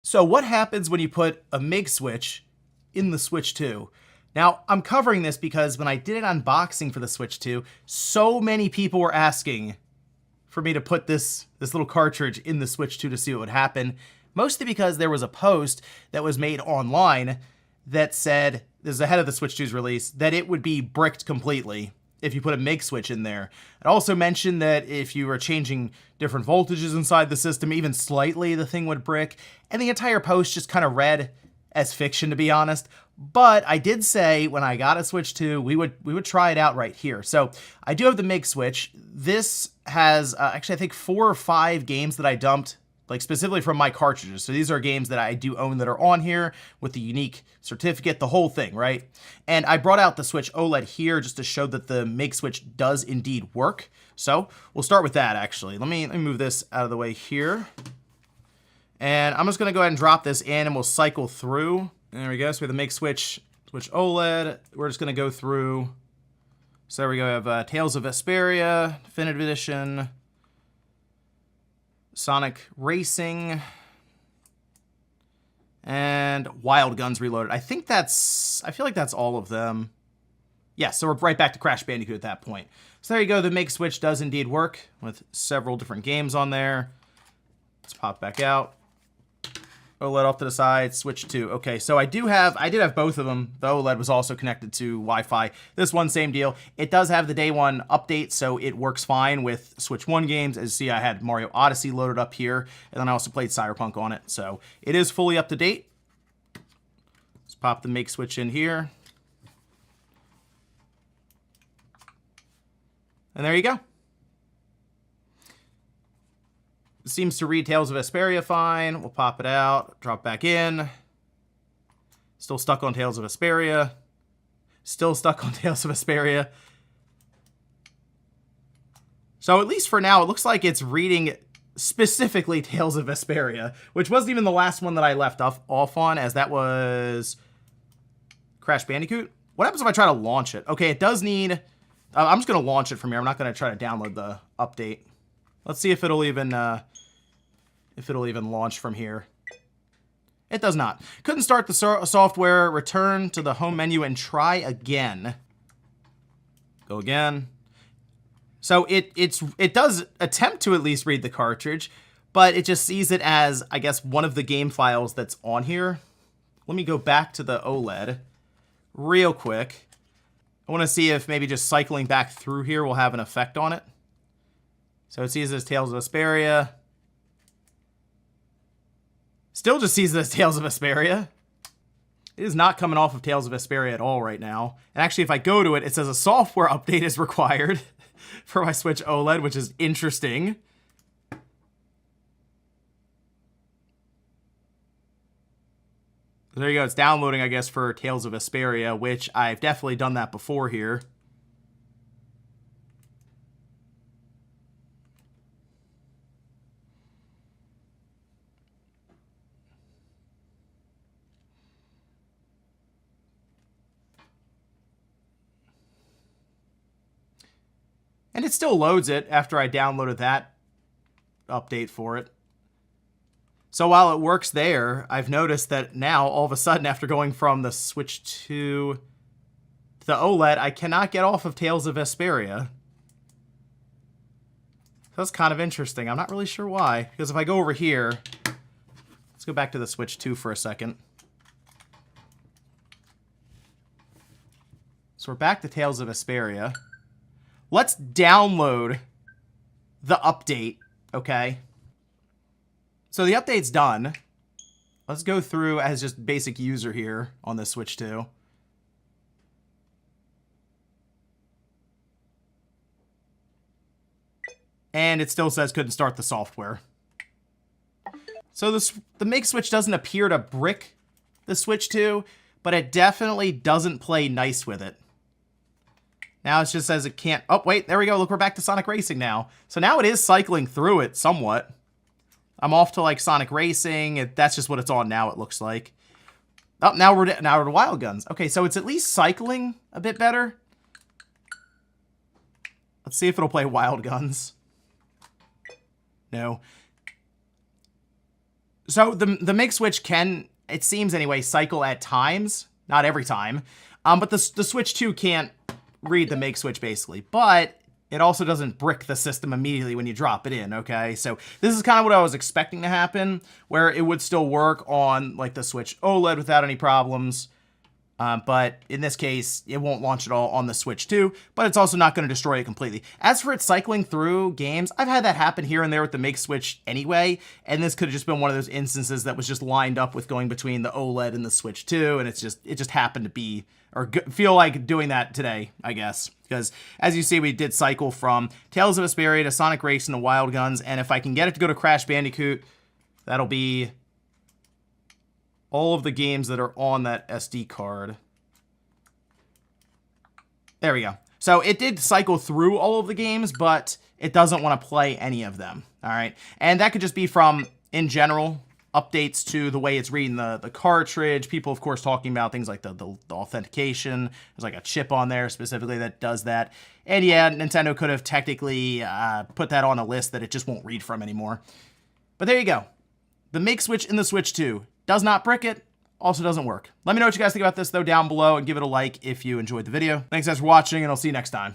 So what happens when you put a Mig Switch in the Switch 2? Now, I'm covering this because when I did an unboxing for the Switch 2, so many people were asking for me to put this little cartridge in the Switch 2 to see what would happen, mostly because there was a post that was made online that said, this is ahead of the Switch 2's release, that it would be bricked completely if you put a Mig Switch in there. It also mentioned that if you were changing different voltages inside the system, even slightly, the thing would brick. And the entire post just kind of read as fiction, to be honest. But I did say when I got a Switch 2, we would try it out right here. So I do have the Mig Switch. This has actually, I think 4 or 5 games that I dumped, like specifically from my cartridges. So these are games that I do own that are on here with the unique certificate, the whole thing, right? And I brought out the Switch OLED here just to show that the Mig Switch does indeed work. So we'll start with that, actually. Let me move this out of the way here. And I'm just gonna go ahead and drop this in and we'll cycle through. There we go, so we have the Mig Switch OLED. We're just gonna go through. So there we go, we have Tales of Vesperia, Definitive Edition, Sonic Racing, and Wild Guns Reloaded. I feel like that's all of them. Yeah, so we're right back to Crash Bandicoot at that point. So there you go, the Mig Switch does indeed work with several different games on there. Let's pop back out. OLED off to the side, Switch 2. Okay, so I did have both of them. The OLED was also connected to Wi-Fi. This one, same deal. It does have the day one update, so it works fine with Switch 1 games. As you see, I had Mario Odyssey loaded up here, and then I also played Cyberpunk on it. So it is fully up to date. Let's pop the Mig Switch in here. And there you go. Seems to read Tales of Vesperia fine. We'll pop it out, drop back in. Still stuck on Tales of Vesperia. Still stuck on Tales of Vesperia. So at least for now, it looks like it's reading specifically Tales of Vesperia, which wasn't even the last one that I left off on, as that was Crash Bandicoot. What happens if I try to launch it? Okay, it does need... I'm just going to launch it from here. I'm not going to try to download the update. Let's see if it'll even launch from here. It does not. Couldn't start the software. Return to the home menu and try again. Go again. So it does attempt to at least read the cartridge, but it just sees it as, I guess, one of the game files that's on here. Let me go back to the OLED real quick. I want to see if maybe just cycling back through here will have an effect on it. So it sees it as Tales of Vesperia. Still just sees it as Tales of Vesperia. It is not coming off of Tales of Vesperia at all right now. And actually, if I go to it, it says a software update is required for my Switch OLED, which is interesting. There you go. It's downloading, I guess, for Tales of Vesperia, which I've definitely done that before here. And it still loads it after I downloaded that update for it. So while it works there, I've noticed that now, all of a sudden, after going from the Switch 2 to the OLED, I cannot get off of Tales of Vesperia. That's kind of interesting. I'm not really sure why. Because if I go over here, let's go back to the Switch 2 for a second. So we're back to Tales of Vesperia. Let's download the update, okay? So the update's done. Let's go through as just basic user here on this Switch 2. And it still says couldn't start the software. So the Mig Switch doesn't appear to brick the Switch 2, but it definitely doesn't play nice with it. Now it just says it can't... Oh, wait, there we go. Look, we're back to Sonic Racing now. So now it is cycling through it somewhat. I'm off to, like, Sonic Racing. That's just what it's on now, it looks like. Oh, now we're to Wild Guns. Okay, so it's at least cycling a bit better. Let's see if it'll play Wild Guns. No. So the Mig Switch can, it seems anyway, cycle at times, not every time. But the Switch 2 can't read the Mig Switch basically, but it also doesn't brick the system immediately when you drop it in, okay? So this is kind of what I was expecting to happen, where it would still work on like the Switch OLED without any problems. But in this case, it won't launch at all on the Switch 2, but it's also not going to destroy it completely. As for it cycling through games, I've had that happen here and there with the Mig Switch anyway, and this could have just been one of those instances that was just lined up with going between the OLED and the Switch 2, and it just happened to be, or feel like doing that today, I guess. Because, as you see, we did cycle from Tales of Vesperia to Sonic Racing to Wild Guns, and if I can get it to go to Crash Bandicoot, that'll be all of the games that are on that SD card. There we go. So it did cycle through all of the games, but it doesn't want to play any of them. All right. And that could just be from, in general, updates to the way it's reading the cartridge. People, of course, talking about things like the authentication. There's like a chip on there specifically that does that. And yeah, Nintendo could have technically put that on a list that it just won't read from anymore. But there you go. The Mig Switch in the Switch 2 does not brick it, also doesn't work. Let me know what you guys think about this, though, down below, and give it a like if you enjoyed the video. Thanks, guys, for watching, and I'll see you next time.